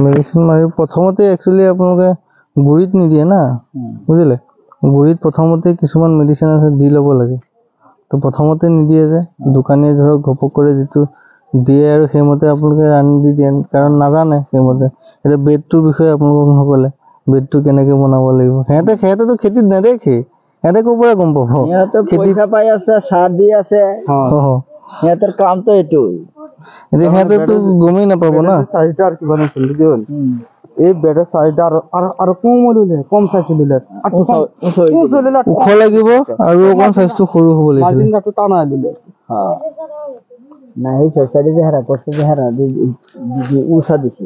medicine মাৰি প্ৰথমতে actually আপোনালোকে গুৰিত নিদিয়ে না বুজিলে গুৰিত প্ৰথমতে কিছুমান মেডিচিন আছে দি ল'ব লাগে তো প্ৰথমতে নিদিয়ে যে দোকানীয়ে ধৰক ঘপক কৰে যেটো দিয়ে আৰু সেইমতে আপোনালোকে আনি দি দিয়ে কাৰণ নাজানে সেইমতে এটা বেডটোৰ বিষয়ে আপোনালোকক নকলে বেডটো কেনেকে বনাব লাগিব হেতে তো খেতিত নেদেখে হেতে কোপৰা গম পাব হেতে পইচা পাই আছে সাৰ দি আছে হেতৰ কাম তো এটোই এদি হেতে তো গমেই নাপাব না সাইডার কি বানাইছিল বুঝুন এই বেডের সাইডার আর কম সাইজ লিলে উখ লাগিব আৰু অকন সাইজটো সৰু হ'ব লাগিব মার্জিন কাটো টানা দিলে হ্যাঁ না এই সাইডে যে হারা করছে যে হারা দি উষা দিছি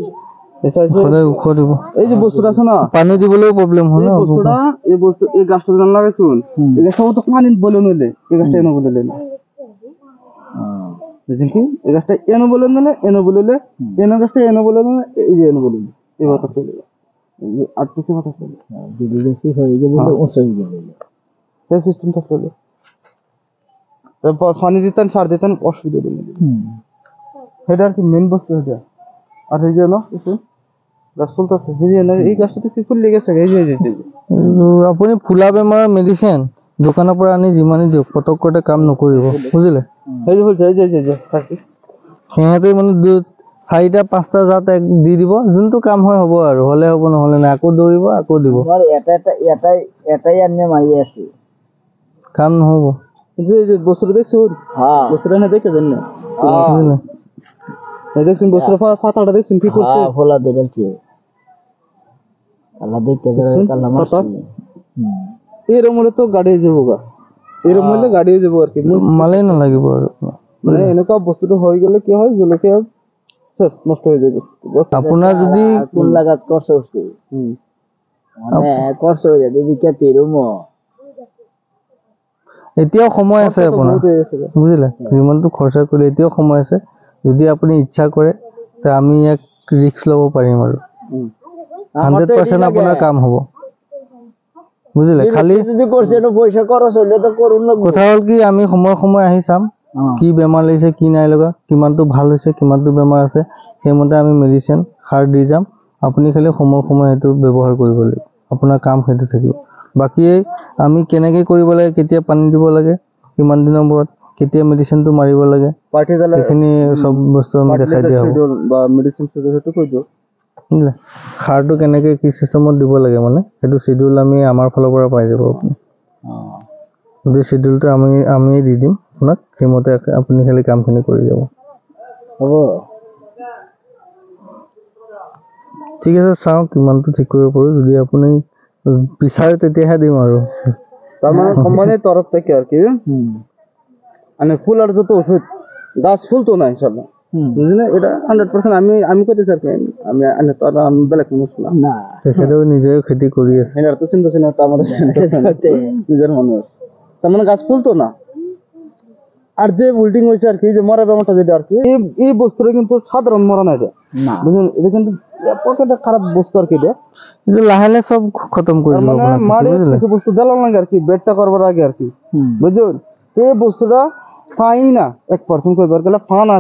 সদায় উখ দিব এই যে বস্তুটা আছে না পানী দিবলৈও প্ৰবলেম হয় না এই বস্তু এই গাছটা জান লাগাইছুন এই গাছটা তো পানি বলে নলে এই গাছটা এনো বলে না বুঝছেন কি এই গাছটা এনো বলে নলে এনো বলে এনো গাছটা এনো বলে না এই যে এনো বলে এই কথা চলে আর কিছু কথা চলে যদি বেশি হয়ে গেলে উঁচু হয়ে যাবে এই সিস্টেমটা চলে তারপর পানি দিতেন সার দিতেন অসুবিধা নেই এটা আর কি মেন বস্তু এটা আর এই যে না কিছু গাছ ফুলতেছে এই যে না এই গাছটাতে কি ফুল লেগেছে এই যে আপুনি ফুলা বেমাৰৰ মেডিচিন দোকানৰ পৰা আনি যিমানে দিয়ক পটকতে কাম নকৰিব বুজিলে এই যে বলছে এই যে থাকি হেতে মানে 4টা 5টা জাত এক দি দিব যোনটো কাম হয় হ'ব আৰু হলে হ'ব নহলে না আকৌ দৌৰিব আকৌ দিব আর এটাই আনে মারি আছে কাম নহব এই যে বস্তুটা দেখছুন হ্যাঁ বস্তুটা না দেখে দেন না বুঝলে এই দেখছুন বস্তুটা পাতাটা দেখছুন কি করছে হ্যাঁ ফলা দেখছি আল্লাহ দেখে আল্লাহ মারছে এরম হলে তো গাড়ি যাবো গা এরম হলে গাড়ি যাবো আর কি মালেই নালাগিব আৰু মানে এনেকুৱা বস্তুটো হৈ গেলে কি হয় জলকীয়া শেষ নষ্ট হৈ যায় আপোনাৰ যদি কোন লাগাত কৰছে মানে কৰছে যদি কে তেৰুম এতিয়াও সময় আছে আপোনাৰ বুজিলে যিমানটো খৰচা কৰিলে এতিয়াও সময় আছে যদি আপুনি ইচ্ছা কৰে তে আমি এক ৰিস্ক ল'ব পাৰিম আৰু 100% আপোনাৰ কাম হ'ব বুজিলে খালি যদি করছে এটা পয়সা খরচ হইলে তো করুন না কথা হল কি আমি সময় আহি চাম কি বেমাৰ লাগিছে কি নাই লগা কিমানটো ভাল হৈছে কিমানটো বেমাৰ আছে সেইমতে আমি মেডিচিন সাৰ দি যাম আপুনি খালি সময় হেতু ব্যৱহাৰ কৰিব লাগিব আপোনাৰ কাম হেতু থাকিব বাকি আমি কেনেকৈ কৰিব লাগে কেতিয়া পানী দিব লাগে কিমান দিনৰ মূৰত কেতিয়া মেডিচিনটো মাৰিব লাগে এইখিনি সব বস্তু আমি দেখাই দিয়া হ'ব বা মেডিচিন হেতু কৈ দিও বুজিলে সাৰটো কেনেকৈ কি চিষ্টেমত দিব লাগে মানে হেতু শিডিউল আমি আমাৰ ফালৰ পৰা পাই যাব আপুনি এই শিডিউলটো আমি দি দিম আপোনাক সেইমতে আপুনি খালি কামখিনি কৰি যাব হ'ব ঠিক আছে চাও কিমানটো ঠিক কৰিব পাৰো যদি আপুনি বিচাৰে তেতিয়াহে দিম আৰু তার মানে কোম্পানির তরফ থেকে আর কি মানে ফুল আর যত ওষুধ গাছ ফুল তো না ইনশাআল্লাহ বুঝলে এটা 100% আমি কইতে স্যার আমি আনে তো আমি বেলেগ মানুষ না তেখেতেও নিজেও খেতি কৰি আছে এর তো চিন্তা ছিল তো আমাদের নিজের মানুষ তার মানে গাছ ফুল তো না আর যে বিল্ডিং হইছে আর কি যে মরা বেমারটা যেটা আর কি এই বস্তুটা কিন্তু সাধারণ মরা না এটা না বুঝলেন এটা কিন্তু পকেটে খারাপ বস্তু আর কি এটা যে লাহে সব খতম কৰি দিব মানে মালে কিছু বস্তু দেলাম লাগে আর কি বেডটা করবার আগে আর কি বুঝলেন এই বস্তুটা ফাই না 1% কইবার গেলে ফান আর